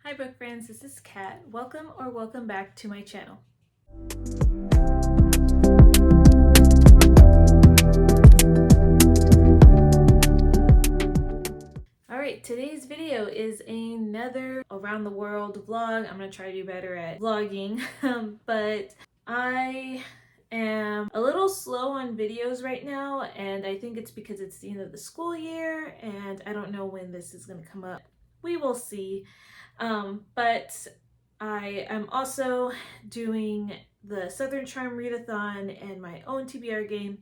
Hi book friends, this is Kat. Welcome back to my channel. Alright, today's video is another around the world vlog. I'm going to try to do better at vlogging, but I am a little slow on videos right now, and I think it's because it's the end of the school year and I don't know when this is going to come up. We will see. But I am also doing the Southern Charm Readathon and my own TBR game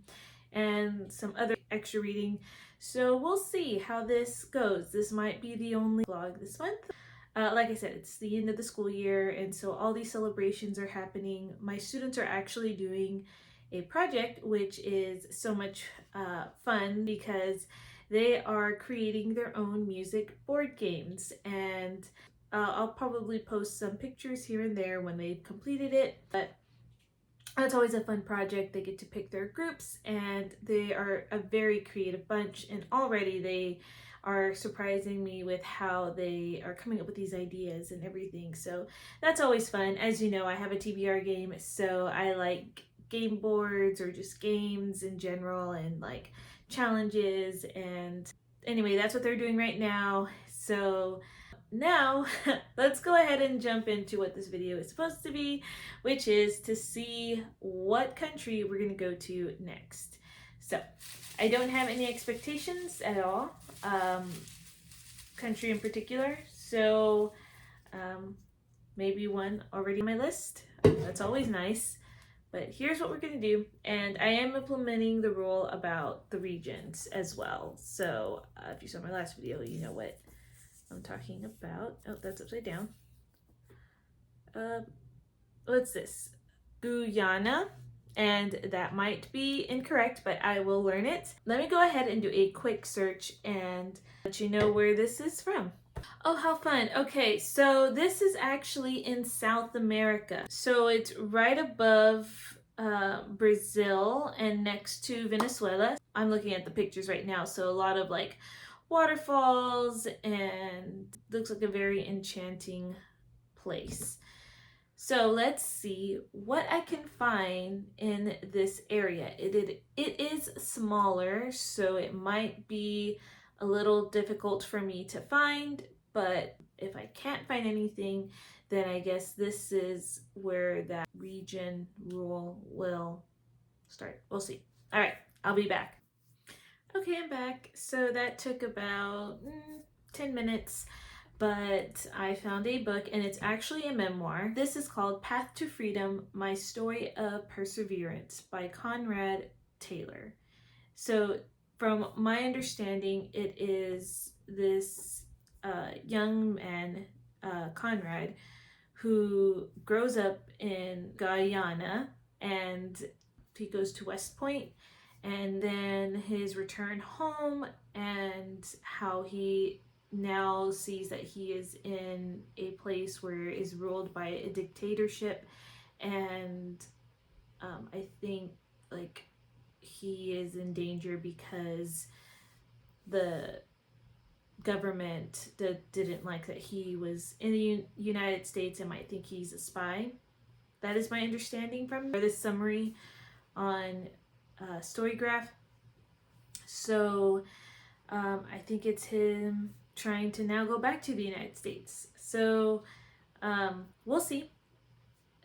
and some other extra reading. So we'll see how this goes. This might be the only vlog this month. Like I said, it's the end of the school year, and so all these celebrations are happening. My students are actually doing a project, which is so much fun because they are creating their own music board games, and I'll probably post some pictures here and there when they've completed it, but it's always a fun project. They get to pick their groups, and they are a very creative bunch, and already they are surprising me with how they are coming up with these ideas and everything. So that's always fun. As you know, I have a TBR game, so I like game boards or just games in general and like challenges. And anyway, that's what they're doing right now. So now let's go ahead and jump into what this video is supposed to be, which is to see what country we're going to go to next. So I don't have any expectations at all, country in particular, so maybe one already on my list. That's always nice. But here's what we're going to do, and I am implementing the rule about the regions as well. So if you saw my last video, you know what I'm talking about. Oh, that's upside down. What's this? Guyana, and that might be incorrect, but I will learn it. Let me go ahead and do a quick search and let you know where this is from. Oh, how fun. Okay, so this is actually in South America. So it's right above Brazil and next to Venezuela. I'm looking at the pictures right now, so a lot of like waterfalls, and looks like a very enchanting place. So let's see what I can find in this area. It is smaller, so it might be a little difficult for me to find, but if I can't find anything, then I guess this is where that region rule will start. We'll see. All right, I'll be back. Okay, I'm back. So that took about 10 minutes, but I found a book, and it's actually a memoir. This is called Path to Freedom, My Story of Perseverance by Conrad Taylor. So from my understanding, it is this young man, Conrad, who grows up in Guyana, and he goes to West Point, and then his return home, and how he now sees that he is in a place where is ruled by a dictatorship, and I think like he is in danger because the government didn't like that he was in the United States and might think he's a spy. That is my understanding from this summary on Storygraph. So I think it's him trying to now go back to the United States. So we'll see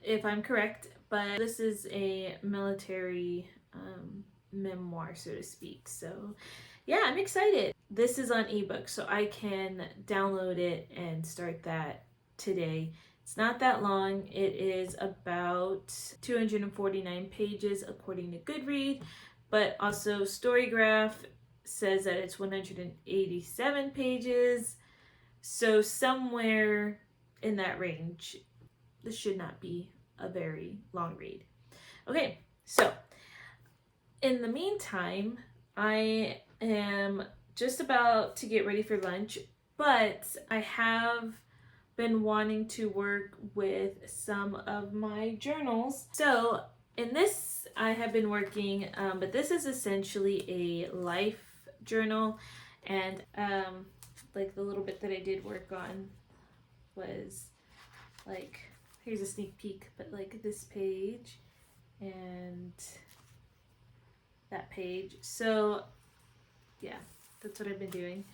if I'm correct, but this is a military memoir, so to speak. So yeah, I'm excited. This is on ebook, so I can download it and start that today. It's not that long. It is about 249 pages according to Goodreads, but also Storygraph says that it's 187 pages. So somewhere in that range. This should not be a very long read. Okay, so in the meantime, I am just about to get ready for lunch, but I have been wanting to work with some of my journals. So in this, I have been working, but this is essentially a life journal, and like the little bit that I did work on was like, here's a sneak peek, but like this page and that page. So yeah, that's what I've been doing.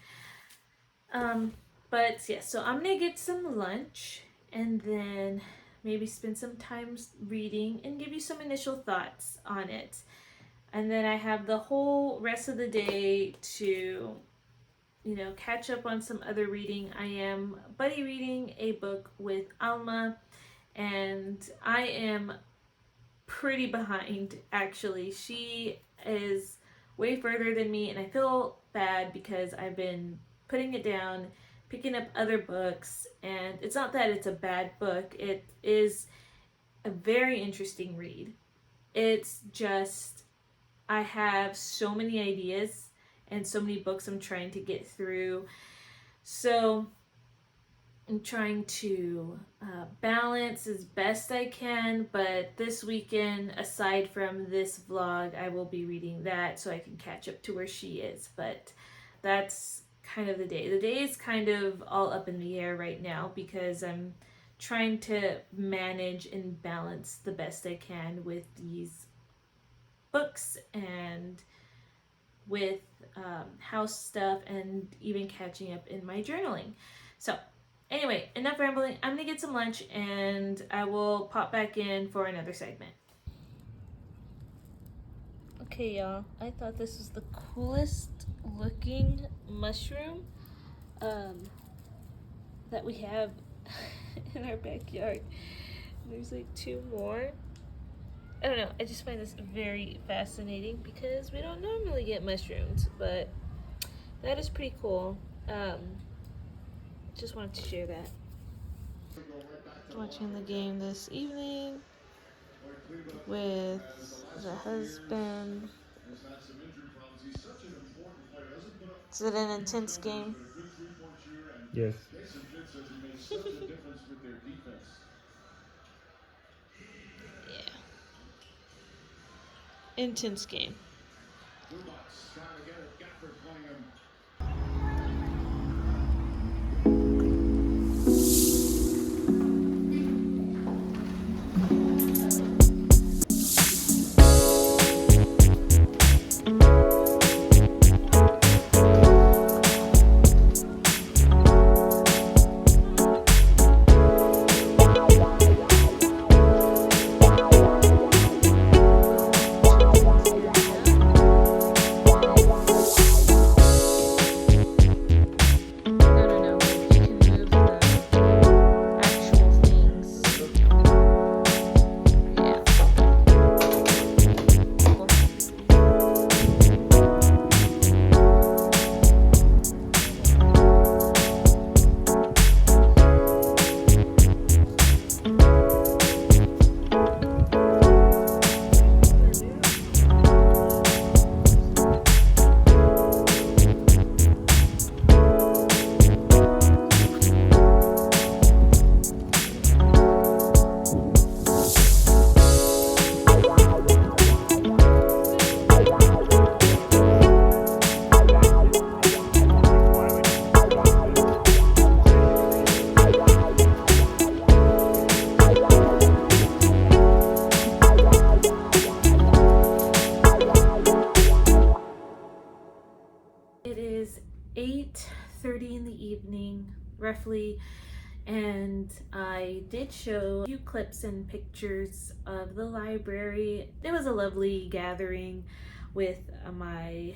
But yeah, so I'm gonna get some lunch and then maybe spend some time reading and give you some initial thoughts on it. And then I have the whole rest of the day to, catch up on some other reading. I am buddy reading a book with Alma, and I am pretty behind actually. She is way further than me, and I feel bad because I've been putting it down, picking up other books, and it's not that it's a bad book. It is a very interesting read. It's just I have so many ideas and so many books I'm trying to get through. So I'm trying to balance as best I can, but this weekend, aside from this vlog, I will be reading that so I can catch up to where she is. But that's kind of the day. The day is kind of all up in the air right now because I'm trying to manage and balance the best I can with these books and with house stuff and even catching up in my journaling. So anyway, enough rambling. I'm gonna get some lunch and I will pop back in for another segment. Okay, y'all, I thought this was the coolest looking mushroom that we have in our backyard. There's like two more. I don't know, I just find this very fascinating because we don't normally get mushrooms, but that is pretty cool. Just wanted to share that. Watching the game this evening with the husband. Is it an intense game? Yes. Yeah. Intense game. It is 8:30 in the evening, roughly, and I did show a few clips and pictures of the library. It was a lovely gathering with my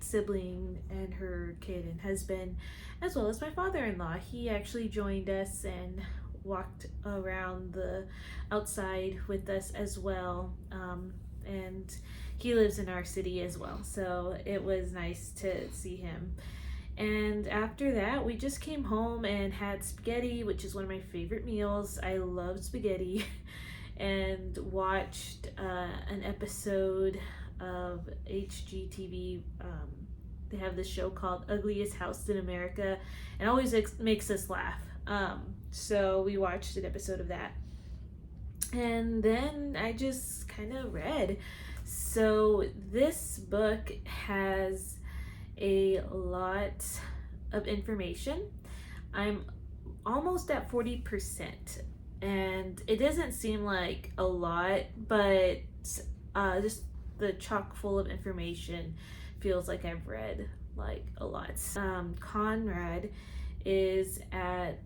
sibling and her kid and husband, as well as my father-in-law. He actually joined us and walked around the outside with us as well, and he lives in our city as well, so it was nice to see him. And after that, we just came home and had spaghetti, which is one of my favorite meals. I love spaghetti. And watched an episode of HGTV. They have this show called Ugliest House in America, and it always makes us laugh. So we watched an episode of that. And then I just kind of read. So this book has a lot of information. I'm almost at 40%. And it doesn't seem like a lot, but just the chock full of information feels like I've read like a lot. Conrad is at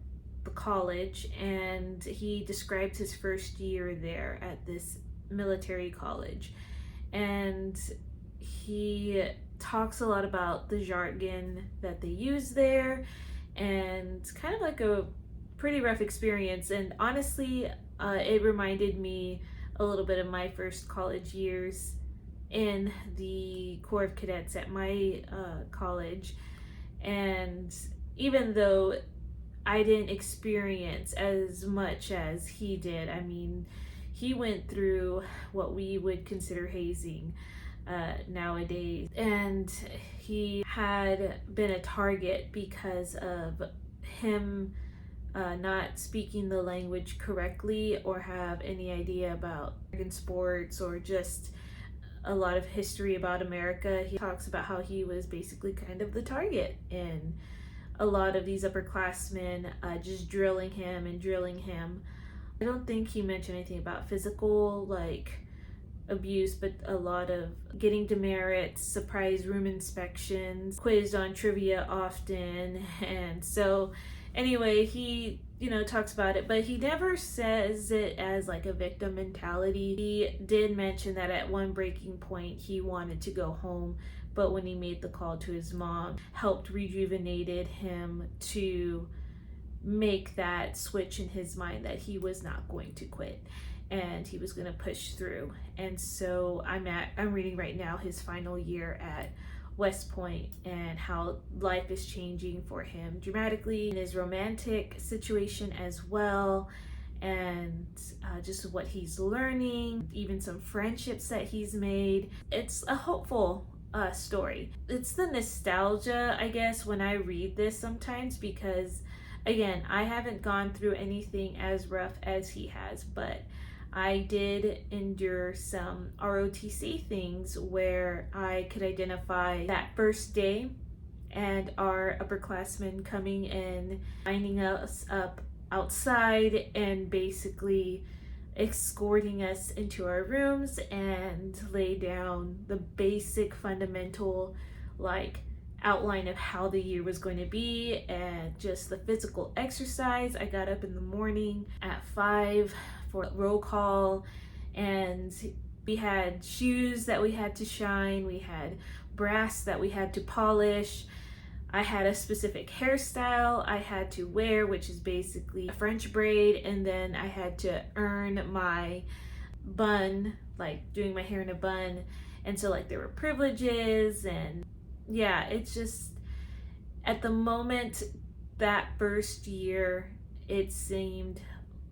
the college, and he describes his first year there at this military college, and he talks a lot about the jargon that they use there, and kind of like a pretty rough experience. And honestly, it reminded me a little bit of my first college years in the Corps of Cadets at my college. And even though I didn't experience as much as he did, I mean, he went through what we would consider hazing nowadays. And he had been a target because of him not speaking the language correctly or have any idea about American sports or just a lot of history about America. He talks about how he was basically kind of the target, and a lot of these upperclassmen just drilling him and drilling him. I don't think he mentioned anything about physical like abuse, but a lot of getting demerits, surprise room inspections, quizzed on trivia often. And so anyway, he talks about it, but he never says it as like a victim mentality. He did mention that at one breaking point he wanted to go home, but when he made the call to his mom, helped rejuvenated him to make that switch in his mind that he was not going to quit and he was going to push through. And so I'm reading right now his final year at West Point and how life is changing for him dramatically in his romantic situation as well, and just what he's learning, even some friendships that he's made. It's a hopeful story. It's the nostalgia, I guess, when I read this sometimes, because again, I haven't gone through anything as rough as he has, but I did endure some ROTC things where I could identify that first day and our upperclassmen coming in, lining us up outside and basically escorting us into our rooms and lay down the basic fundamental like outline of how the year was going to be and just the physical exercise. I got up in the morning at 5 for roll call, and we had shoes that we had to shine, we had brass that we had to polish. I had a specific hairstyle I had to wear, which is basically a French braid, and then I had to earn my bun, like doing my hair in a bun. And so like there were privileges, and yeah, it's just at the moment that first year it seemed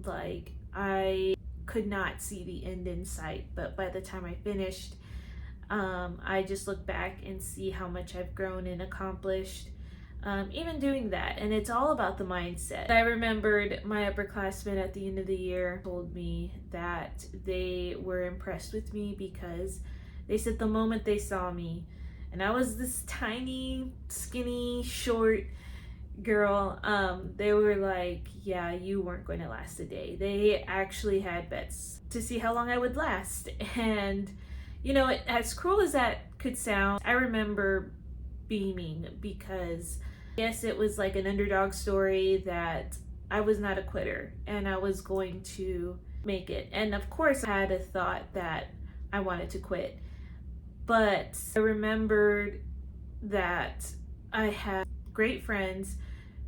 like I could not see the end in sight, but by the time I finished, I just look back and see how much I've grown and accomplished, even doing that. And it's all about the mindset. I remembered my upperclassmen at the end of the year told me that they were impressed with me because they said the moment they saw me, and I was this tiny, skinny, short girl, they were like, yeah, you weren't going to last a day. They actually had bets to see how long I would last. And as cruel as that could sound, I remember beaming because yes, it was like an underdog story that I was not a quitter and I was going to make it. And of course I had a thought that I wanted to quit, but I remembered that I had great friends,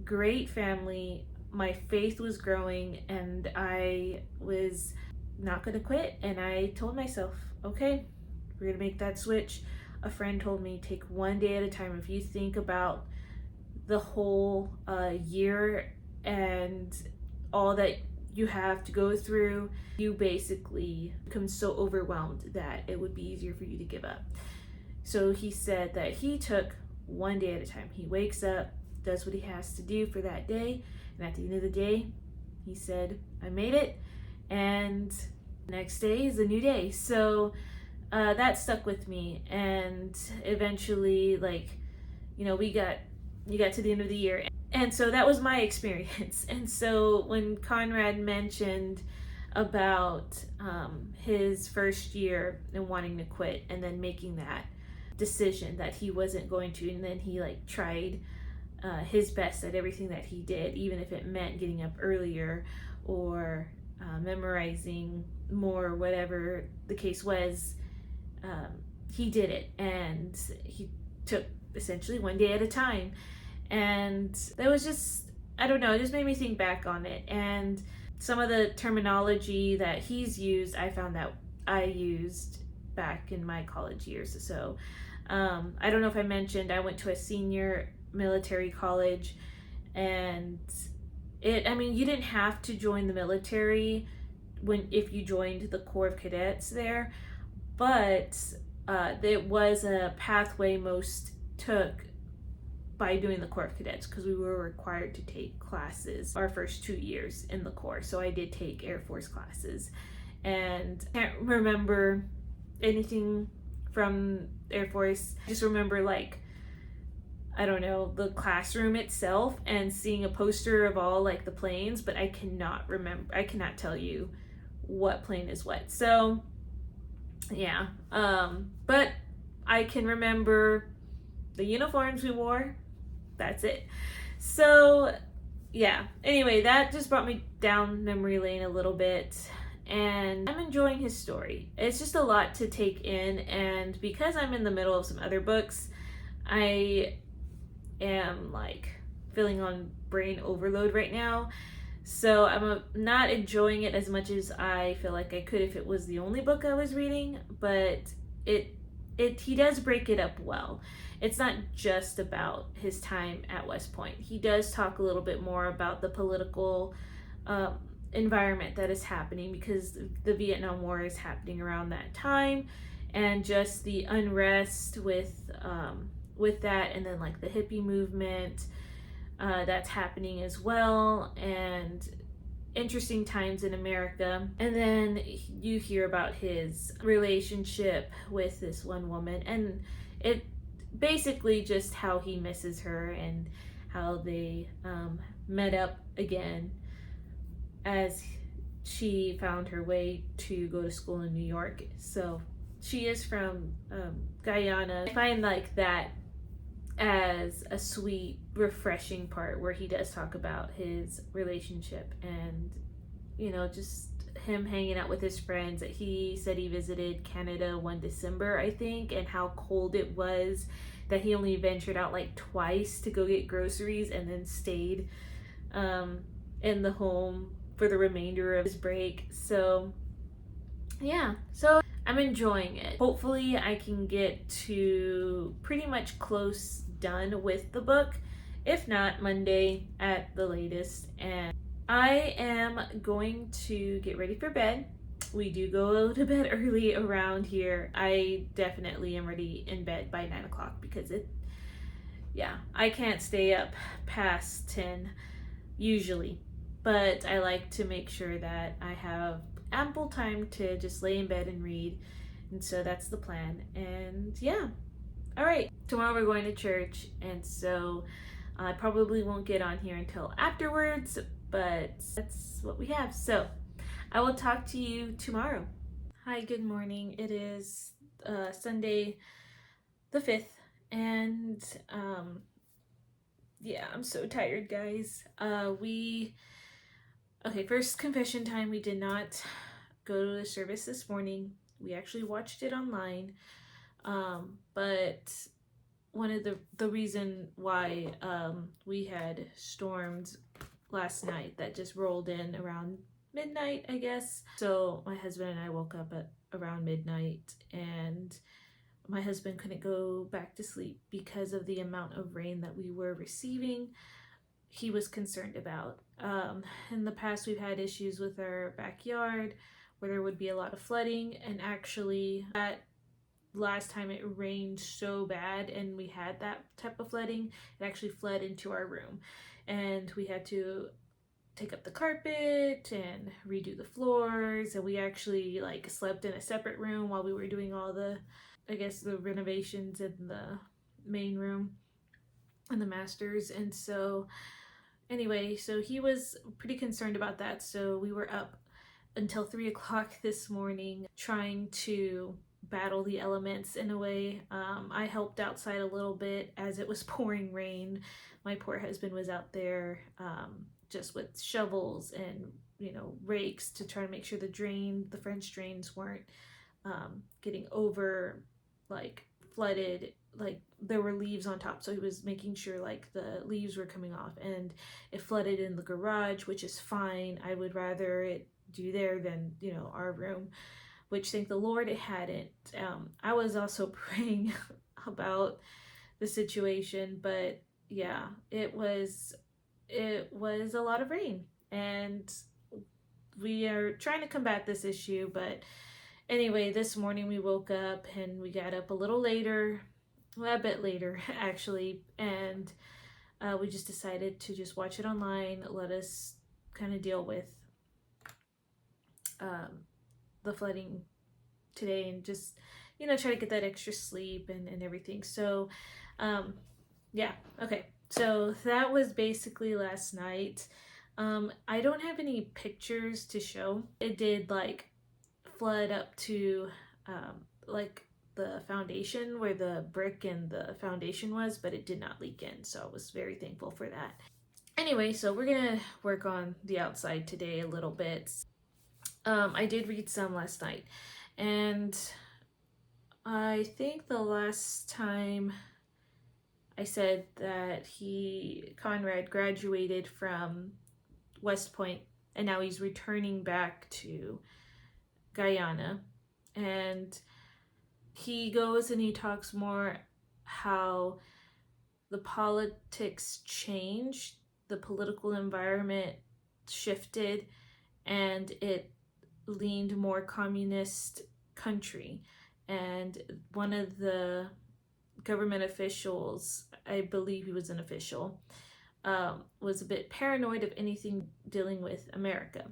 great family, my faith was growing, and I was not gonna quit. And I told myself, okay, we're gonna make that switch. A friend told me, take one day at a time. If you think about the whole year and all that you have to go through, you basically become so overwhelmed that it would be easier for you to give up. So he said that he took one day at a time. He wakes up, does what he has to do for that day, and at the end of the day, he said, I made it, and the next day is a new day. So that stuck with me, and eventually, you got to the end of the year, And so that was my experience. And so when Conrad mentioned about his first year and wanting to quit and then making that decision that he wasn't going to, and then he like tried his best at everything that he did, even if it meant getting up earlier or memorizing more, whatever the case was, he did it, and he took essentially one day at a time. And that was just, I don't know, it just made me think back on it. And some of the terminology that he's used, I found that I used back in my college years. So I don't know if I mentioned, I went to a senior military college, and I mean, you didn't have to join the military if you joined the Corps of Cadets there, but it was a pathway most took by doing the Corps of Cadets, because we were required to take classes our first 2 years in the Corps. So I did take Air Force classes, and I can't remember anything from Air Force. I just remember, like, I don't know, the classroom itself and seeing a poster of all like the planes, but I cannot tell you what plane is what. So yeah, but I can remember the uniforms we wore. That's it. So yeah, anyway, that just brought me down memory lane a little bit, and I'm enjoying his story. It's just a lot to take in, and because I'm in the middle of some other books, I am like feeling on brain overload right now. So I'm not enjoying it as much as I feel like I could if it was the only book I was reading, but he does break it up well. It's not just about his time at West Point. He does talk a little bit more about the political environment that is happening, because the Vietnam War is happening around that time, and just the unrest with that, and then like the hippie movement that's happening as well, and interesting times in America. And then you hear about his relationship with this one woman, and it basically just how he misses her and how they met up again as she found her way to go to school in New York. So she is from Guyana. I find like that as a sweet, refreshing part where he does talk about his relationship, and you know, just him hanging out with his friends. He said he visited Canada one December, I think, and how cold it was, that he only ventured out like twice to go get groceries, and then stayed in the home for the remainder of his break. So yeah, so I'm enjoying it. Hopefully I can get to pretty much close done with the book, if not Monday at the latest. And I am going to get ready for bed. We do go to bed early around here. I definitely am ready in bed by 9 o'clock, because I can't stay up past 10 usually, but I like to make sure that I have ample time to just lay in bed and read. And so that's the plan. And yeah, all right, tomorrow we're going to church, and so I probably won't get on here until afterwards, but that's what we have. So I will talk to you tomorrow. Hi, good morning. It is Sunday the 5th, and yeah, I'm so tired, guys. First confession time. We did not go to the service this morning. We actually watched it online. But one of the reason why we had storms last night that just rolled in around midnight, I guess. So my husband and I woke up at around midnight, and my husband couldn't go back to sleep because of the amount of rain that we were receiving. He was concerned about. In the past, we've had issues with our backyard where there would be a lot of flooding, and actually that last time it rained so bad and we had that type of flooding, it actually flooded into our room, and we had to take up the carpet and redo the floors, and we actually like slept in a separate room while we were doing all the, I guess, the renovations in the main room and the masters. And so Anyway, so he was pretty concerned about that. So we were up until 3 o'clock this morning trying to battle the elements in a way. I helped outside a little bit as it was pouring rain. My poor husband was out there just with shovels and rakes to try to make sure the French drains weren't getting over, like flooded, like there were leaves on top, so he was making sure like the leaves were coming off, and it flooded in the garage, which is fine. I would rather it do there than our room, which thank the Lord it hadn't. I was also praying about the situation, but yeah, it was a lot of rain, and we are trying to combat this issue. But anyway, this morning we woke up and we got up a little later, well, a bit later actually, and we just decided to just watch it online, let us kind of deal with the flooding today, and just try to get that extra sleep and everything. So yeah, okay, so that was basically last night. I don't have any pictures to show. It did like flood up to like the foundation where the brick and the foundation was, but it did not leak in, so I was very thankful for that. Anyway, so we're gonna work on the outside today a little bit. I did read some last night, and I think the last time I said that Conrad graduated from West Point, and now he's returning back to Guyana, and he goes and he talks more how the politics changed, the political environment shifted, and it leaned more communist country. And one of the government officials, I believe he was an official, was a bit paranoid of anything dealing with America.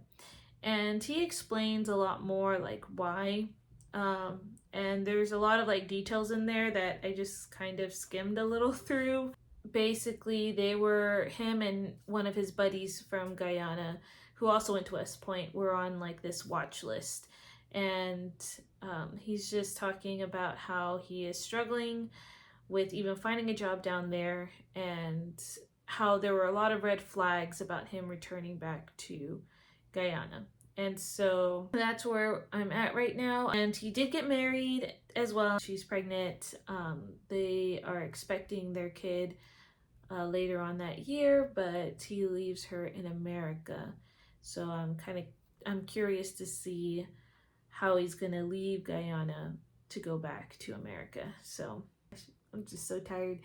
And he explains a lot more like why. And there's a lot of like details in there that I just kind of skimmed a little through. Basically, him and one of his buddies from Guyana, who also went to West Point, were on like this watch list. And he's just talking about how he is struggling with even finding a job down there, and how there were a lot of red flags about him returning back to Guyana. And so that's where I'm at right now. And he did get married as well. She's pregnant. They are expecting their kid later on that year, but he leaves her in America. So I'm curious to see how he's gonna leave Guyana to go back to America. So I'm just so tired.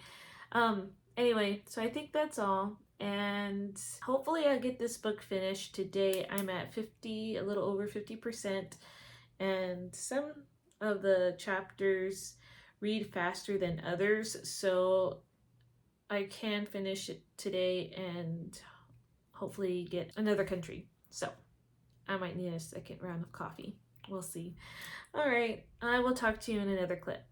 Anyway, so I think that's all. And hopefully I'll get this book finished today. I'm at a little over 50%. And some of the chapters read faster than others. So I can finish it today and hopefully get another country. So I might need a second round of coffee. We'll see. All right, I will talk to you in another clip.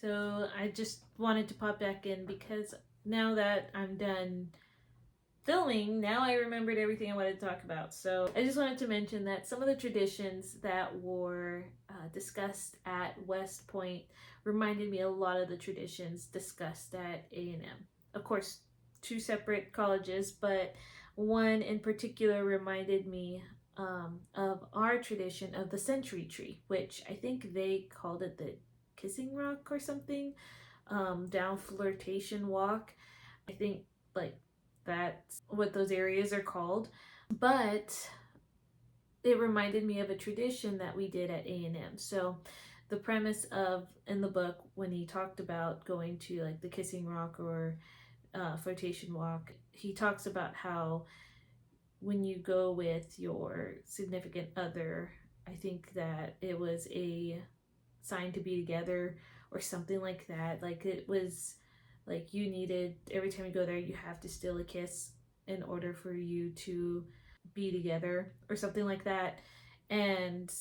So I just wanted to pop back in because now that I'm done filming, now I remembered everything I wanted to talk about. So I just wanted to mention that some of the traditions that were discussed at West Point reminded me a lot of the traditions discussed at A&M. Of course, two separate colleges, but one in particular reminded me of our tradition of the century tree, which I think they called it the kissing rock or something, down Flirtation Walk. I think like that's what those areas are called. But it reminded me of a tradition that we did at A&M. So the premise in the book, when he talked about going to like the kissing rock or Flirtation Walk, he talks about how when you go with your significant other, I think that it was a sign to be together or something like that. Like it was like you needed, every time you go there, you have to steal a kiss in order for you to be together or something like that. And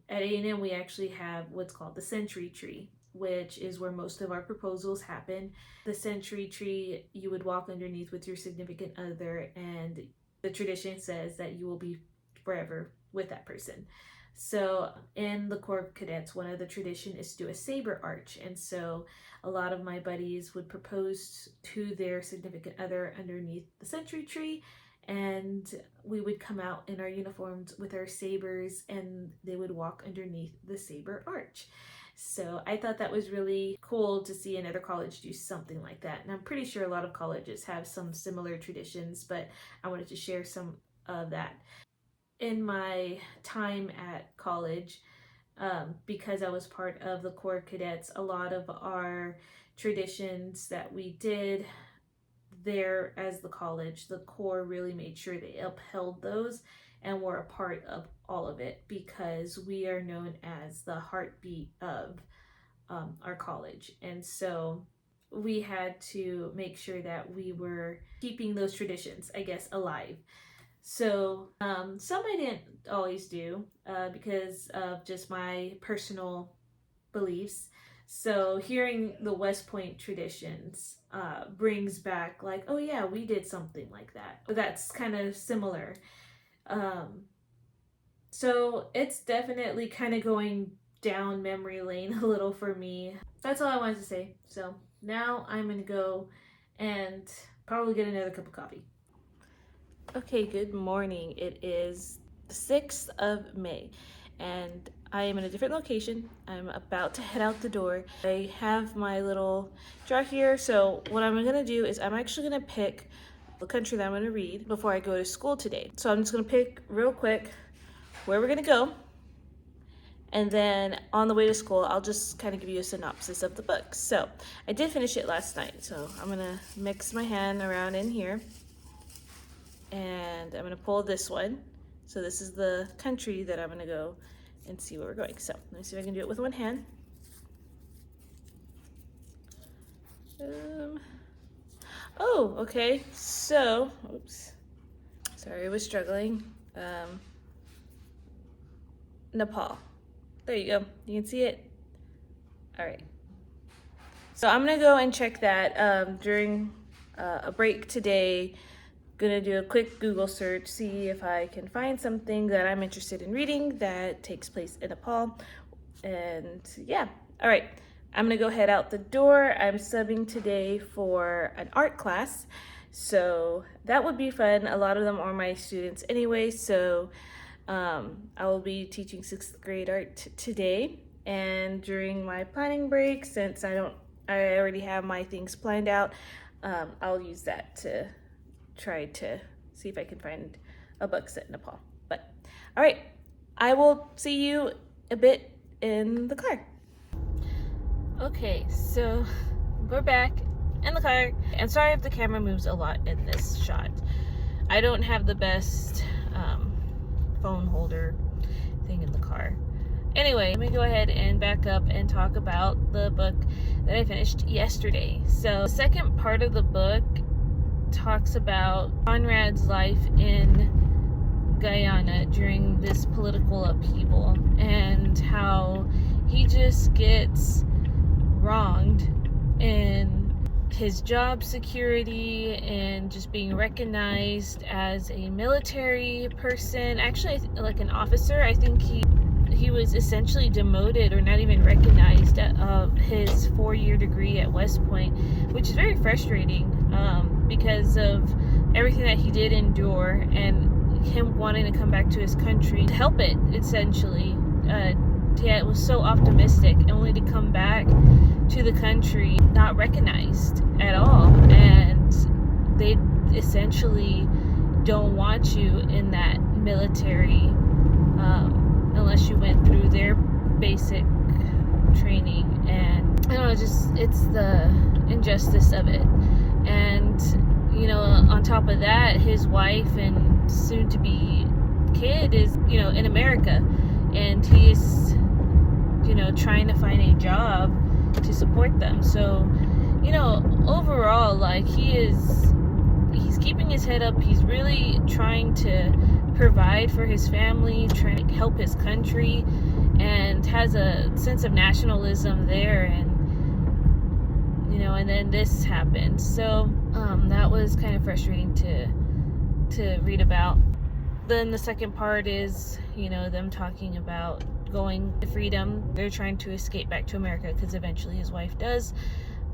at A&M, we actually have what's called the century tree. which is where most of our proposals happen. The century tree, you would walk underneath with your significant other, and the tradition says that you will be forever with that person. So in the Corps of Cadets, one of the tradition is to do a saber arch. And so a lot of my buddies would propose to their significant other underneath the century tree, and we would come out in our uniforms with our sabers, and they would walk underneath the saber arch. So I thought that was really cool to see another college do something like that. And I'm pretty sure a lot of colleges have some similar traditions, but I wanted to share some of that. In my time at college, because I was part of the Corps of Cadets, a lot of our traditions that we did there as the college, the Corps really made sure they upheld those and were a part of all of it, because we are known as the heartbeat of our college. And so we had to make sure that we were keeping those traditions, I guess, alive. So some I didn't always do because of just my personal beliefs. So hearing the West Point traditions brings back like, oh yeah, we did something like that. That's kind of similar. So it's definitely kind of going down memory lane a little for me. That's all I wanted to say. So now I'm going to go and probably get another cup of coffee. Okay, good morning. It is the 6th of May, and I am in a different location. I'm about to head out the door. I have my little jar here, so what I'm gonna do is I'm actually gonna pick the country that I'm gonna read before I go to school today. So I'm just gonna pick real quick where we're gonna go, and then on the way to school, I'll just kind of give you a synopsis of the book. So I did finish it last night, so I'm gonna mix my hand around in here. And I'm gonna pull this one. So this is the country that I'm gonna go and see where we're going. So let me see if I can do it with one hand. Oh, okay. So, oops. Sorry, I was struggling. Nepal. There you go. You can see it. All right. So I'm gonna go and check that during a break today. Gonna do a quick Google search, see if I can find something that I'm interested in reading that takes place in Nepal. And yeah, all right, I'm gonna go head out the door. I'm subbing today for an art class, so that would be fun. A lot of them are my students anyway, so I will be teaching 6th grade art today. And during my planning break, since I already have my things planned out, I'll use that to try to see if I can find a book set in Nepal. But all right, I will see you a bit in the car. Okay, so we're back in the car, and sorry if the camera moves a lot in this shot. I don't have the best phone holder thing in the car. Anyway, let me go ahead and back up and talk about the book that I finished yesterday. So the second part of the book talks about Conrad's life in Guyana during this political upheaval, and how he just gets wronged in his job security and just being recognized as a military person, actually like an officer. I think he was essentially demoted or not even recognized at his 4-year degree at West Point, which is very frustrating because of everything that he did endure and him wanting to come back to his country to help it, essentially. He was so optimistic, only to come back to the country not recognized at all, and they essentially don't want you in that military unless you went through their basic training. And I don't know, just it's the injustice of it. And you know, on top of that, his wife and soon to be kid is, you know, in America, and he's, you know, trying to find a job to support them. So, you know, overall, like, he's keeping his head up. He's really trying to provide for his family, trying to help his country, and has a sense of nationalism there, and and then this happened. So that was kind of frustrating to read about. Then the second part is, them talking about going to freedom. They're trying to escape back to America because eventually his wife does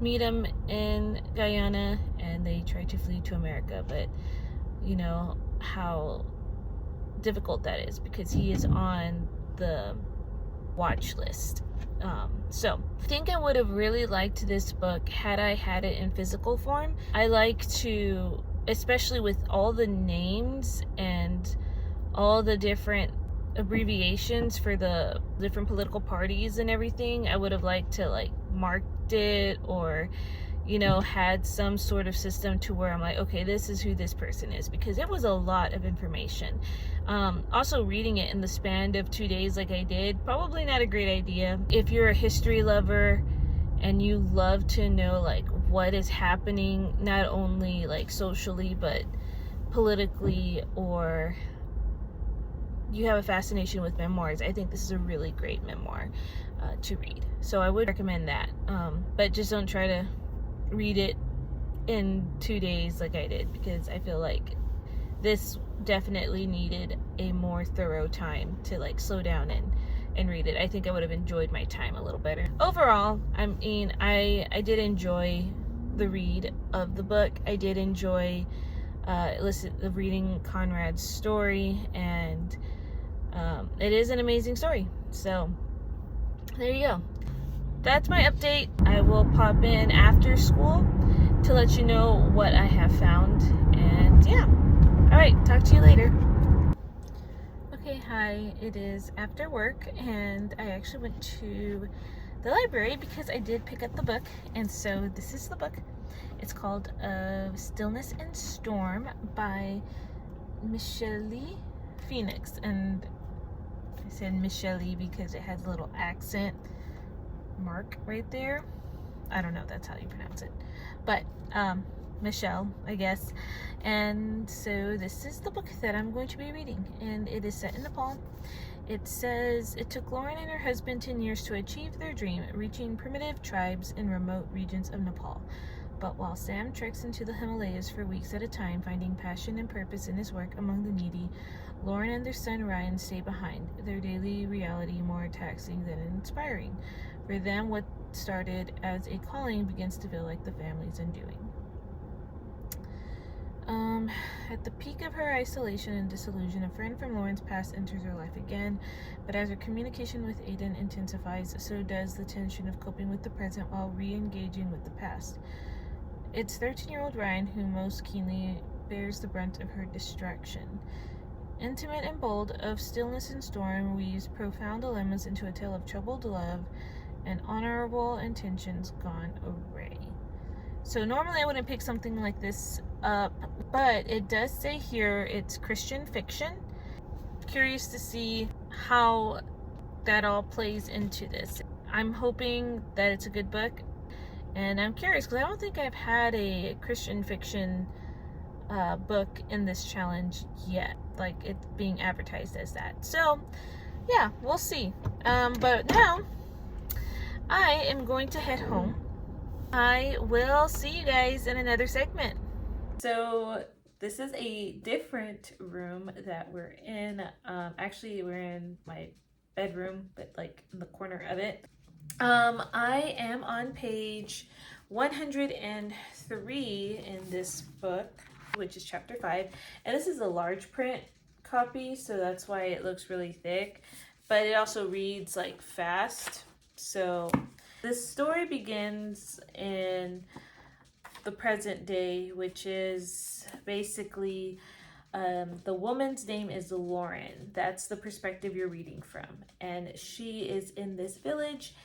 meet him in Guyana and they try to flee to America. But how difficult that is because he is on the watch list. So I think I would have really liked this book had I had it in physical form. I like to, especially with all the names and all the different abbreviations for the different political parties and everything, I would have liked to marked it or had some sort of system to where I'm like, okay, this is who this person is, because it was a lot of information. Also, reading it in the span of 2 days like I did, probably not a great idea. If you're a history lover and you love to know what is happening, not only socially but politically, or you have a fascination with memoirs, I think this is a really great memoir to read. So I would recommend that. But just don't try to read it in 2 days like I did, because I feel like this definitely needed a more thorough time to slow down and read it. I think I would have enjoyed my time a little better. Overall, I mean, I did enjoy the read of the book. I did enjoy reading Conrad's story, and it is an amazing story. So there you go. That's my update. I will pop in after school to let you know what I have found. And yeah. Alright, talk to you later. Okay, hi. It is after work, and I actually went to the library because I did pick up the book. And so this is the book. It's called Stillness and Storm by Michelle Phoenix. And I said Michelle because it has a little accent mark right there. I don't know if that's how you pronounce it, but Michelle, I guess. And so this is the book that I'm going to be reading, and it is set in Nepal. It says, it took Lauren and her husband 10 years to achieve their dream, reaching primitive tribes in remote regions of Nepal. But while Sam treks into the Himalayas for weeks at a time, finding passion and purpose in his work among the needy, Lauren and their son Ryan stay behind, their daily reality more taxing than inspiring. For them, what started as a calling begins to feel like the family's undoing. At the peak of her isolation and disillusion, a friend from Lauren's past enters her life again, but as her communication with Aiden intensifies, so does the tension of coping with the present while re-engaging with the past. It's 13-year-old Ryan who most keenly bears the brunt of her distraction. Intimate and bold, of Stillness and Storm weaves profound dilemmas into a tale of troubled love and honorable intentions gone awry. So normally I wouldn't pick something like this up, but it does say here it's Christian fiction. Curious to see how that all plays into this. I'm hoping that it's a good book, and I'm curious because I don't think I've had a Christian fiction book in this challenge yet, like it being advertised as that. So yeah, we'll see. But now I am going to head home. I will see you guys in another segment. So this is a different room that we're in. Actually, we're in my bedroom, but in the corner of it. I am on page 103 in this book, which is chapter 5. And this is a large print copy, so that's why it looks really thick. But it also reads fast. So this story begins in the present day, which is basically the woman's name is Lauren. That's the perspective you're reading from. And she is in this village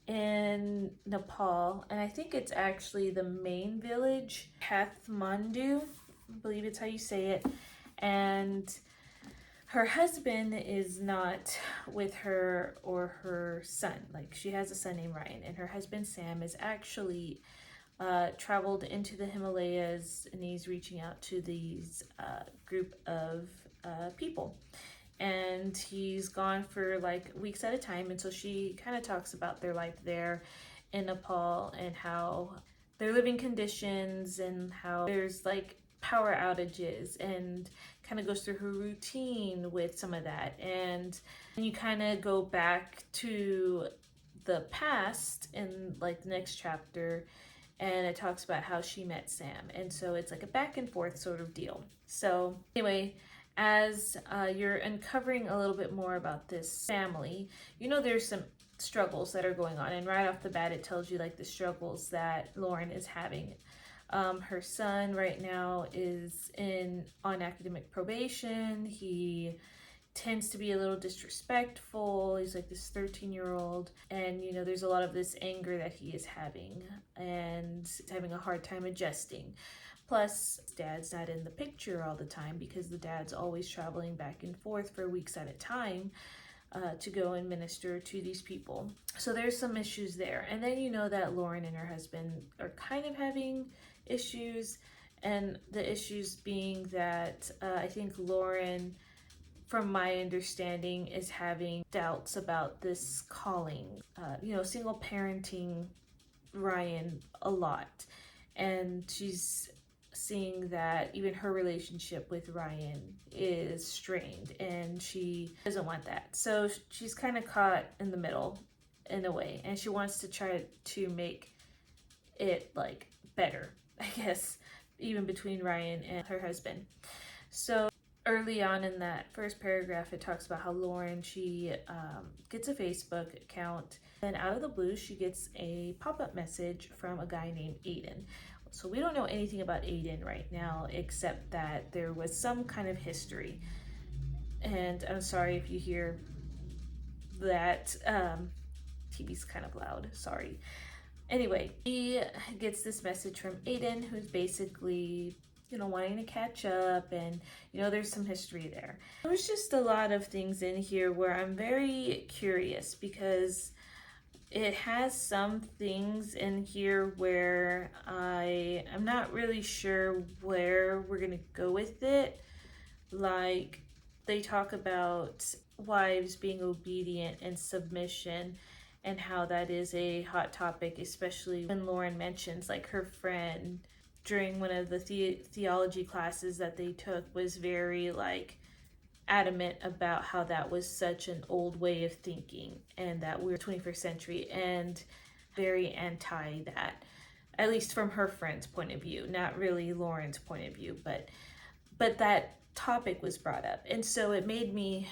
in Nepal. And I think it's actually the main village, Kathmandu. I believe it's how you say it. And her husband is not with her or her son. She has a son named Ryan, and her husband Sam is actually traveled into the Himalayas, and he's reaching out to these group of people. and he's gone for like weeks at a time. And so she kind of talks about their life there in Nepal and how their living conditions and how there's like power outages, and kind of goes through her routine with some of that. And you kind of go back to the past in like the next chapter, and it talks about how she met Sam. And so it's like a back and forth sort of deal. So anyway, as you're uncovering a little bit more about this family, there's some struggles that are going on, and right off the bat it tells you like the struggles that Lauren is having. Her son right now is on academic probation. He tends to be a little disrespectful. He's like this 13-year-old, and there's a lot of this anger that he is having, and he's having a hard time adjusting. Plus, dad's not in the picture all the time because the dad's always traveling back and forth for weeks at a time to go and minister to these people. So there's some issues there. And then that Lauren and her husband are kind of having issues, and the issues being that I think Lauren, from my understanding, is having doubts about this calling, single parenting Ryan a lot. And she's seeing that even her relationship with Ryan is strained, and she doesn't want that. So she's kind of caught in the middle in a way, and she wants to try to make it like better, I guess, even between Ryan and her husband. So early on in that first paragraph, it talks about how Lauren, she gets a Facebook account. Then out of the blue, she gets a pop-up message from a guy named Aiden. So we don't know anything about Aiden right now, except that there was some kind of history. And I'm sorry if you hear that. TV's kind of loud, sorry. Anyway, he gets this message from Aiden, who's basically wanting to catch up, and there's some history there. There's just a lot of things in here where I'm very curious, because it has some things in here where I'm not really sure where we're gonna go with it. Like, they talk about wives being obedient and submission, and how that is a hot topic, especially when Lauren mentions like her friend during one of the theology classes that they took was very like adamant about how that was such an old way of thinking, and that we're 21st century, and very anti that, at least from her friend's point of view, not really Lauren's point of view, but that topic was brought up. And so it made me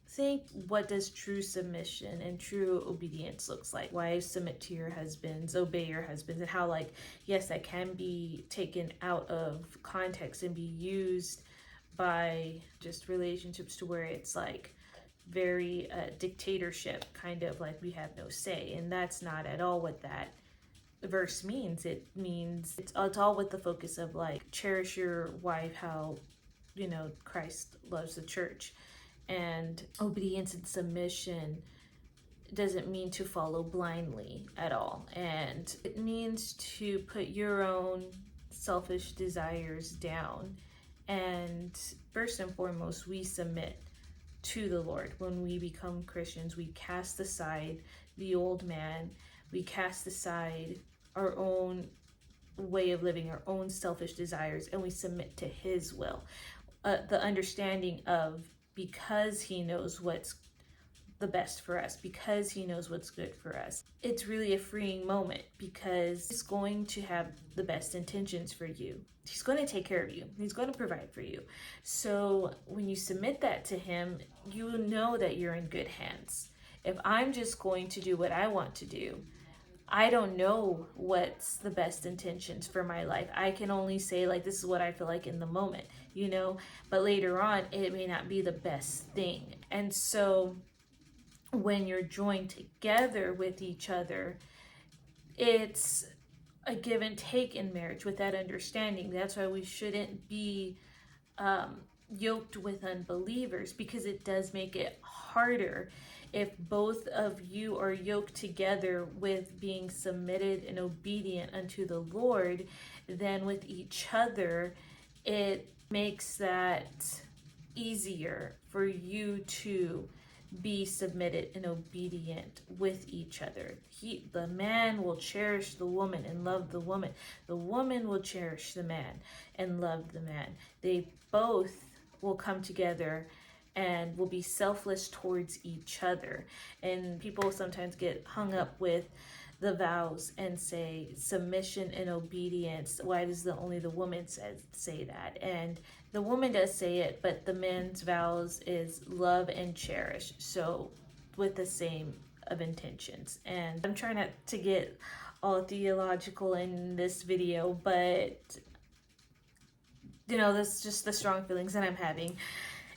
think, what does true submission and true obedience looks like? Wives, submit to your husbands, obey your husbands, and how like, yes, that can be taken out of context and be used by just relationships to where it's like very dictatorship, kind of like we have no say. And that's not at all what that verse means. It means it's all with the focus of like, cherish your wife how Christ loves the church. And obedience and submission doesn't mean to follow blindly at all. And it means to put your own selfish desires down. And first and foremost, we submit to the Lord. When we become Christians, we cast aside the old man. We cast aside our own way of living, our own selfish desires, and we submit to His will. The understanding of, because He knows what's the best for us, because He knows what's good for us. It's really a freeing moment, because He's going to have the best intentions for you. He's going to take care of you. He's going to provide for you. So when you submit that to Him, you know that you're in good hands. If I'm just going to do what I want to do, I don't know what's the best intentions for my life. I can only say like, this is what I feel like in the moment, but later on it may not be the best thing. And so when you're joined together with each other, it's a give and take in marriage with that understanding. That's why we shouldn't be yoked with unbelievers, because it does make it harder. If both of you are yoked together with being submitted and obedient unto the Lord, then with each other, it makes that easier for you to be submitted and obedient with each other. The man will cherish the woman and love the woman. The woman will cherish the man and love the man. They both will come together and will be selfless towards each other. And people sometimes get hung up with the vows and say submission and obedience. Why does only the woman say that? And the woman does say it, but the man's vows is love and cherish. So with the same of intentions. And I'm trying not to get all theological in this video, but that's just the strong feelings that I'm having.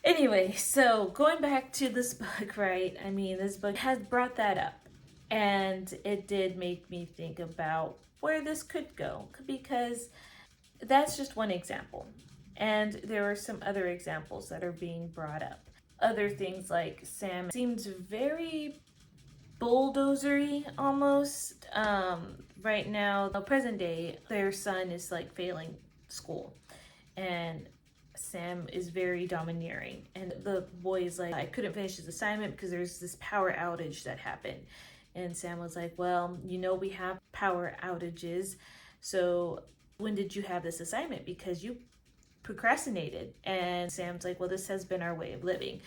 Anyway, so going back to this book, right? I mean, this book has brought that up. And it did make me think about where this could go, because that's just one example. And there are some other examples that are being brought up. Other things like Sam seems very bulldozery almost. Right now, present day, their son is like failing school. And Sam is very domineering. And the boy is like, I couldn't finish his assignment because there's this power outage that happened. And Sam was like, well, we have power outages. So when did you have this assignment? Because you procrastinated. And Sam's like, well, this has been our way of living.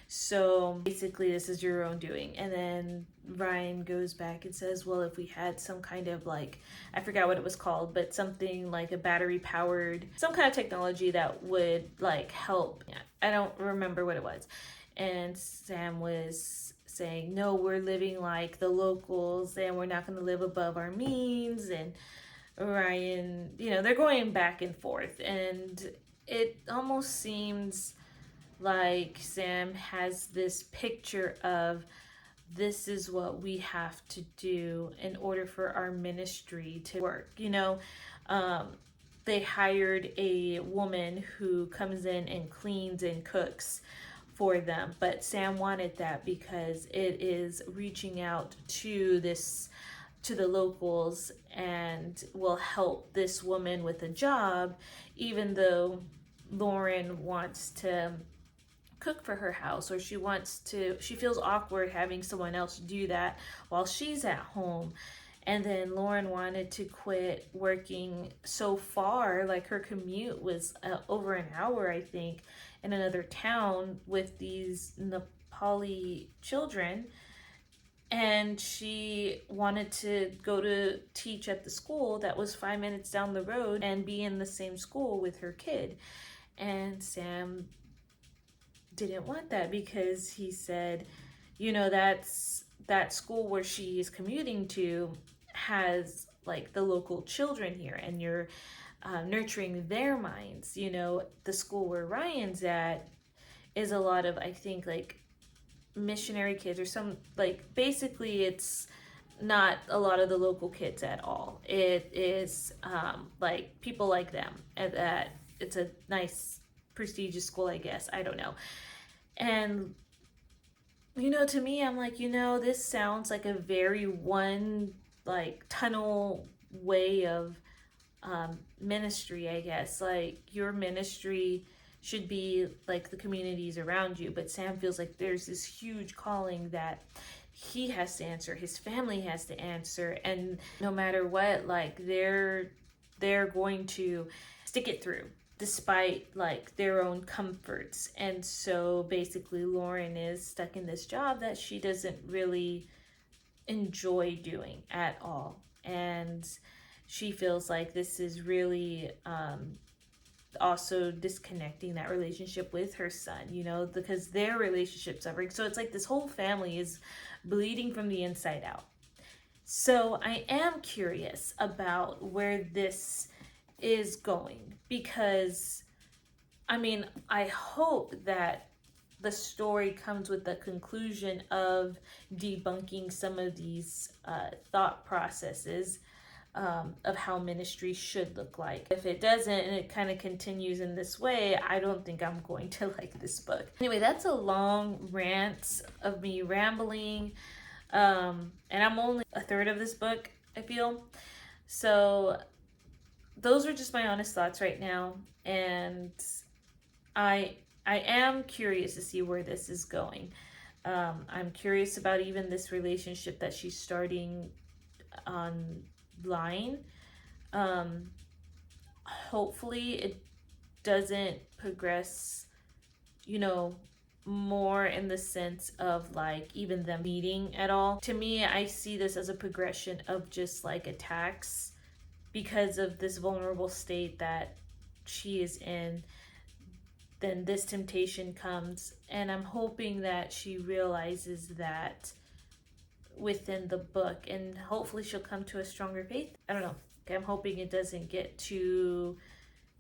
So basically, this is your own doing. And then Ryan goes back and says, well, if we had some kind of I forgot what it was called, but something like a battery powered, some kind of technology that would help. I don't remember what it was. And Sam was saying, no, we're living like the locals and we're not going to live above our means. And Ryan, they're going back and forth. And it almost seems like Sam has this picture of this is what we have to do in order for our ministry to work. They hired a woman who comes in and cleans and cooks for them, but Sam wanted that because it is reaching out to the locals and will help this woman with a job, even though Lauren wants to cook for her house, or she feels awkward having someone else do that while she's at home. And then Lauren wanted to quit working so far, her commute was over an hour, I think, in another town with these Nepali children. And she wanted to go to teach at the school that was 5 minutes down the road and be in the same school with her kid. And Sam didn't want that because he said, that school where she is commuting to has the local children here, and you're nurturing their minds. The school where Ryan's at is a lot of, I think, missionary kids, or some basically it's not a lot of the local kids at all. It is people like them, and that it's a nice prestigious school, I guess. I don't know. And to me, I'm like, this sounds like a very one tunnel way of ministry, I guess. Your ministry should be the communities around you, but Sam feels like there's this huge calling that he has to answer, his family has to answer, and no matter what, they're going to stick it through despite their own comforts. And so basically Lauren is stuck in this job that she doesn't really enjoy doing at all, and she feels like this is really also disconnecting that relationship with her son, because their relationship's suffering. So it's this whole family is bleeding from the inside out. So I am curious about where this is going, because I hope that the story comes with the conclusion of debunking some of these thought processes of how ministry should look like. If it doesn't, and it kind of continues in this way, I don't think I'm going to like this book. Anyway, that's a long rant of me rambling, and I'm only a third of this book, I feel. So those are just my honest thoughts right now, and I I am curious to see where this is going. I'm curious about even this relationship that she's starting online. Um, Hopefully, it doesn't progress, you know, more in the sense of like even them meeting at all. To me, I see this as a progression of just like attacks because of this vulnerable state that she is in. Then this temptation comes, and I'm hoping that she realizes that within the book, and hopefully she'll come to a stronger faith. I don't know. I'm hoping it doesn't get too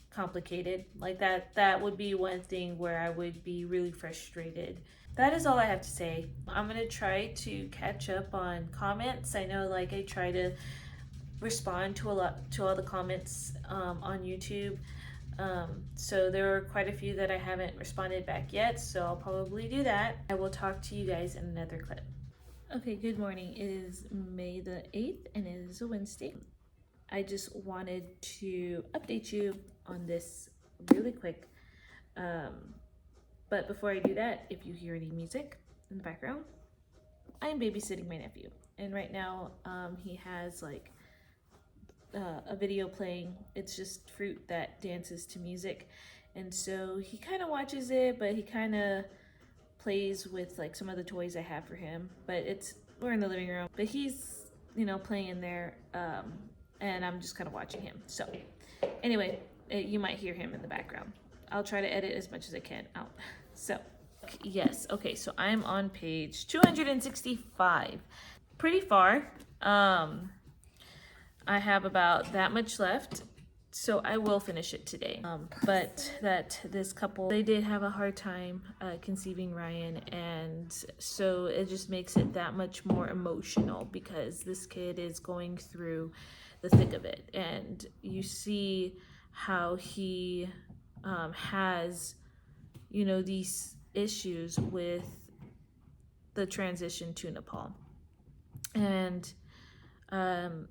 complicated like that. That would be one thing where I would be really frustrated. That is all I have to say. I'm gonna try to catch up on comments. I know, like, I try to respond to all the comments on YouTube. So there are quite a few that I haven't responded back yet, so I'll probably do that. I will talk to you guys in another clip. Okay, good morning. It is May the 8th and it is a Wednesday. I just wanted to update you on this really quick. But before I do that, if you hear any music in the background, I am babysitting my nephew. And right now, he has like a video playing. It's just fruit that dances to music. And so he kind of watches it, but he kind of plays with like some of the toys I have for him. But we're in the living room, but he's, playing in there. And I'm just kind of watching him. So anyway, you might hear him in the background. I'll try to edit as much as I can out. So yes, okay, so I'm on page 265. Pretty far. I have about that much left, so I will finish it today. But that this couple, they did have a hard time conceiving Ryan, and so it just makes it that much more emotional because this kid is going through the thick of it, and you see how he has, these issues with the transition to Nepal, and the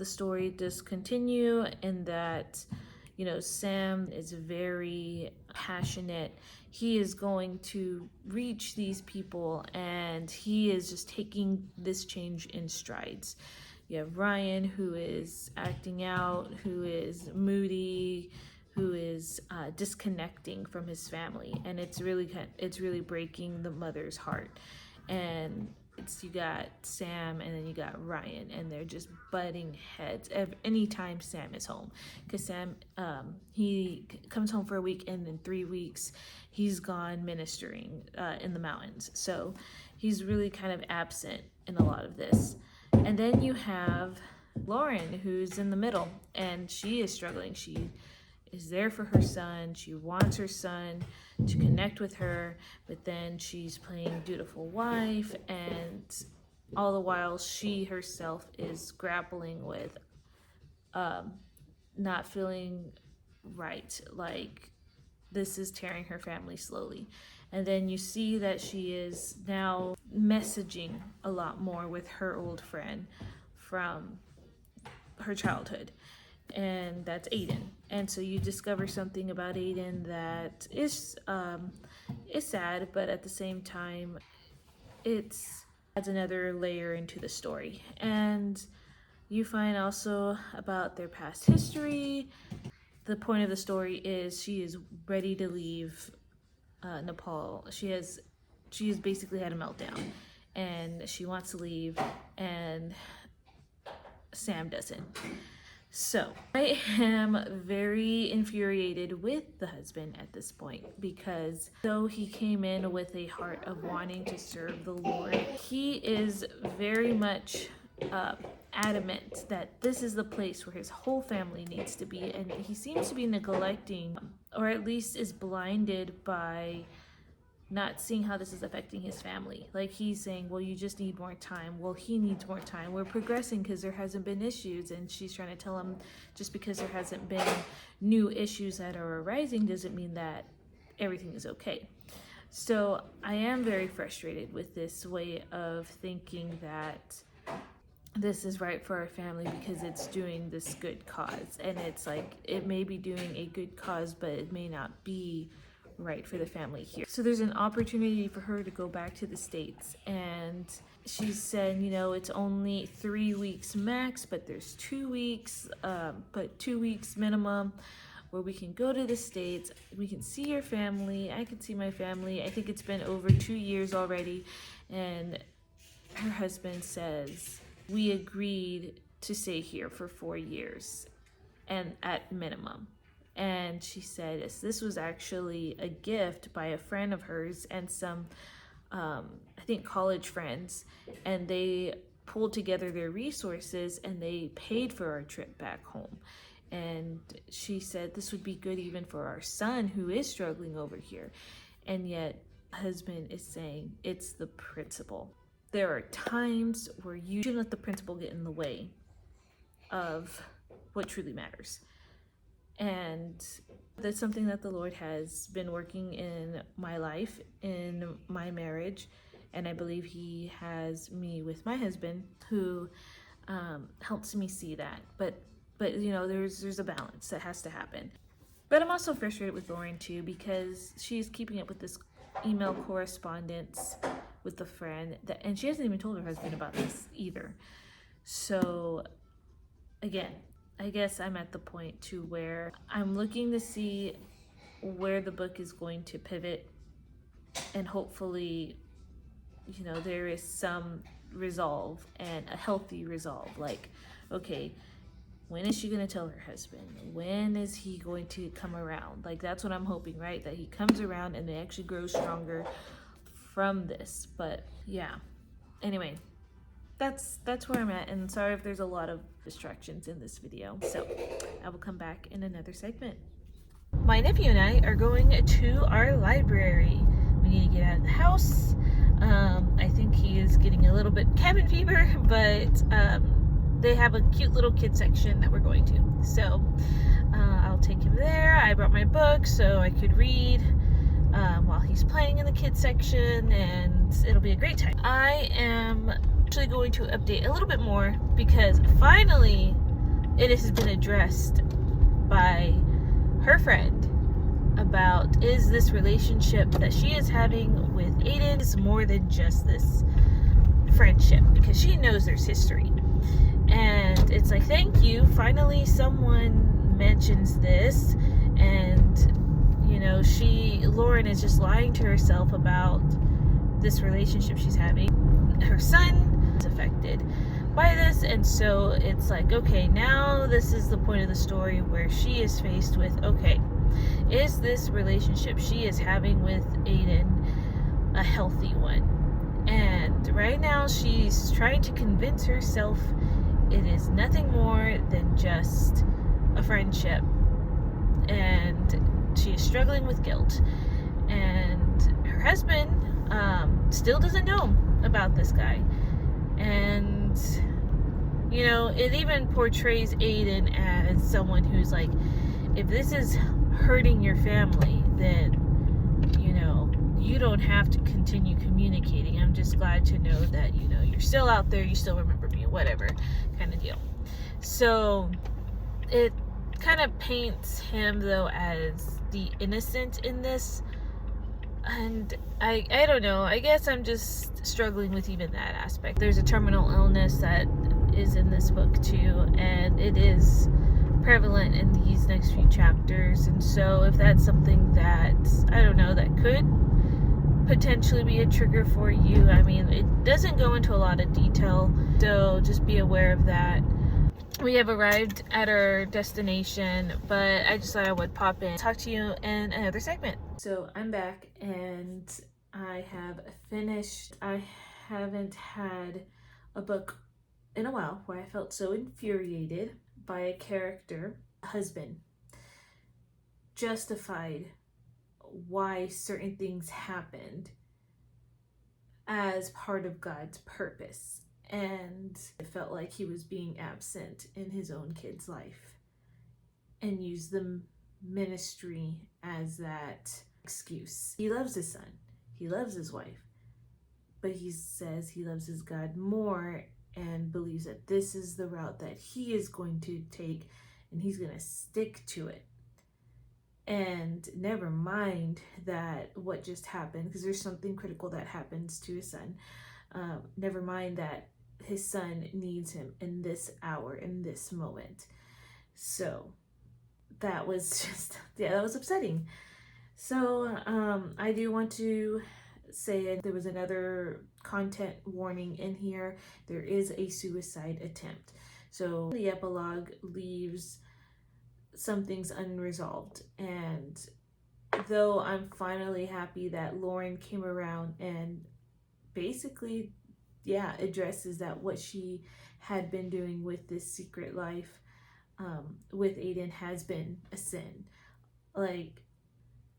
story does continue in that, Sam is very passionate. He is going to reach these people, and he is just taking this change in strides. You have Ryan, who is acting out, who is moody, who is disconnecting from his family, and it's really breaking the mother's heart. And you got Sam and then you got Ryan, and they're just butting heads anytime Sam is home, because Sam he comes home for a week, and in 3 weeks he's gone ministering in the mountains, so he's really kind of absent in a lot of this. And then you have Lauren, who's in the middle, and she is struggling. She is there for her son. She wants her son to connect with her, but then she's playing dutiful wife, and all the while she herself is grappling with not feeling right. Like, this is tearing her family slowly. And then you see that she is now messaging a lot more with her old friend from her childhood, and that's Aiden. And so you discover something about Aiden that is sad, but at the same time, it adds another layer into the story. And you find also about their past history. The point of the story is she is ready to leave Nepal. She has basically had a meltdown, and she wants to leave, and Sam doesn't. So I am very infuriated with the husband at this point, because though he came in with a heart of wanting to serve the Lord, he is very much adamant that this is the place where his whole family needs to be, and he seems to be neglecting, or at least is blinded by not seeing how this is affecting his family. Like, he's saying, well, you just need more time. Well, he needs more time. We're progressing because there hasn't been issues. And she's trying to tell him, just because there hasn't been new issues that are arising doesn't mean that everything is okay. So I am very frustrated with this way of thinking that this is right for our family because it's doing this good cause. And it's like, it may be doing a good cause, but it may not be right for the family here. So there's an opportunity for her to go back to the States, and she said, you know, it's only 3 weeks max, but there's 2 weeks, but 2 weeks minimum where we can go to the States, we can see your family, I can see my family. I think it's been over 2 years already, and her husband says, we agreed to stay here for 4 years and at minimum. And she said this was actually a gift by a friend of hers and some I think college friends, and they pulled together their resources and they paid for our trip back home. And she said this would be good even for our son who is struggling over here. And yet husband is saying it's the principle. There are times where you shouldn't let the principle get in the way of what truly matters. And that's something that the Lord has been working in my life, in my marriage, and I believe He has me with my husband who helps me see that. But you know, there's a balance that has to happen. But I'm also frustrated with Lauren too, because she's keeping up with this email correspondence with a friend that, and she hasn't even told her husband about this either. So again, I guess I'm at the point to where I'm looking to see where the book is going to pivot, and hopefully, you know, there is some resolve and a healthy resolve. Like, okay, when is she going to tell her husband? When is he going to come around? Like, that's what I'm hoping, right? That he comes around and they actually grow stronger from this. But yeah, anyway, that's where I'm at, and sorry if there's a lot of distractions in this video. So I will come back in another segment. My nephew and I are going to our library. We need to get out of the house. I think he is getting a little bit cabin fever, but they have a cute little kid section that we're going to. So I'll take him there. I brought my book so I could read while he's playing in the kids section, and it'll be a great time. I am actually going to update a little bit more because finally it has been addressed by her friend about, is this relationship that she is having with Aiden is more than just this friendship, because she knows there's history. And it's like, thank you, finally someone mentions this. And you know, Lauren is just lying to herself about this relationship she's having. Her son is affected by this, and so it's like, okay, now this is the point of the story where she is faced with, okay, is this relationship she is having with Aiden a healthy one? And right now she's trying to convince herself it is nothing more than just a friendship, and she is struggling with guilt. And her husband still doesn't know about this guy. And you know, it even portrays Aiden as someone who's like, if this is hurting your family, then you know, you don't have to continue communicating. I'm just glad to know that, you know, you're still out there, you still remember me, whatever kind of deal. So it kind of paints him though as the innocent in this, and I don't know, I guess I'm just struggling with even that aspect. There's a terminal illness that is in this book too, and it is prevalent in these next few chapters. And so if that's something that, I don't know, that could potentially be a trigger for you, I mean, it doesn't go into a lot of detail, so just be aware of that. We have arrived at our destination, but I just thought I would pop in, talk to you in another segment. So I'm back and I have finished. I haven't had a book in a while where I felt so infuriated by a character, a husband, justified why certain things happened as part of God's purpose. And it felt like he was being absent in his own kid's life and used the ministry as that excuse. He loves his son, he loves his wife, but he says he loves his God more and believes that this is the route that he is going to take and he's going to stick to it. And never mind that what just happened, because there's something critical that happens to his son. Never mind that his son needs him in this hour, in this moment. So that was just, yeah, that was upsetting. So I do want to say there was another content warning in here. There is a suicide attempt. So the epilogue leaves some things unresolved. And though I'm finally happy that Lauren came around and basically, yeah, addresses that what she had been doing with this secret life with Aiden has been a sin. Like,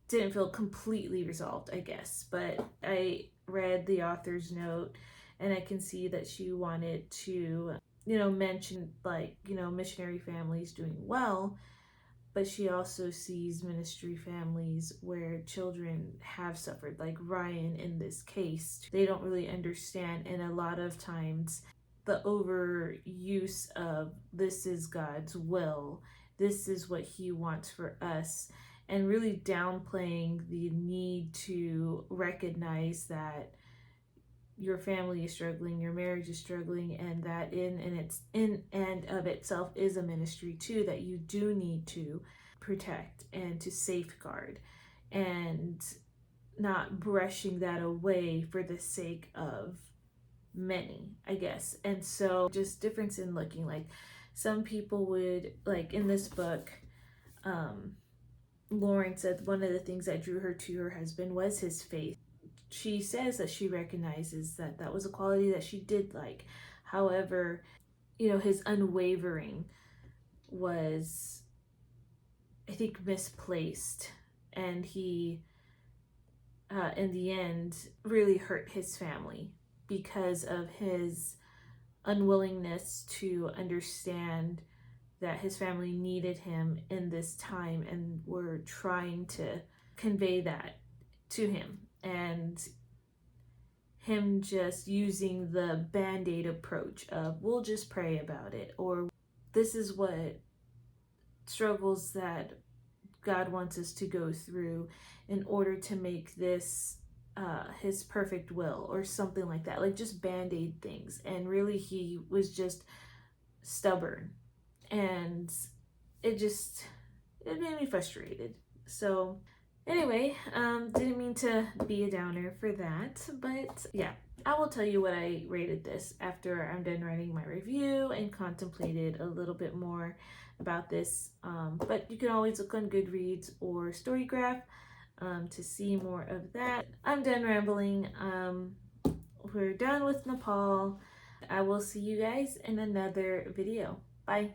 didn't feel completely resolved, I guess. But I read the author's note and I can see that she wanted to, mention, like, missionary families doing well. But she also sees ministry families where children have suffered, like Ryan in this case. They don't really understand, and a lot of times the overuse of this is God's will, this is what He wants for us, and really downplaying the need to recognize that your family is struggling, your marriage is struggling, and that in and of itself is a ministry too that you do need to protect and to safeguard, and not brushing that away for the sake of many, I guess. And so just difference in looking, like some people would, like in this book, Lauren said one of the things that drew her to her husband was his faith. She says that she recognizes that that was a quality that she did like. However, his unwavering was, I think, misplaced. And he, in the end, really hurt his family because of his unwillingness to understand that his family needed him in this time and were trying to convey that to him. And him just using the band-aid approach of, we'll just pray about it, or this is what struggles that God wants us to go through in order to make this His perfect will, or something like that. Like just band-aid things. And really he was just stubborn, and it made me frustrated. So anyway, didn't mean to be a downer for that, but yeah, I will tell you what I rated this after I'm done writing my review and contemplated a little bit more about this. But you can always look on Goodreads or Storygraph to see more of that. I'm done rambling. We're done with Nepal. I will see you guys in another video. Bye.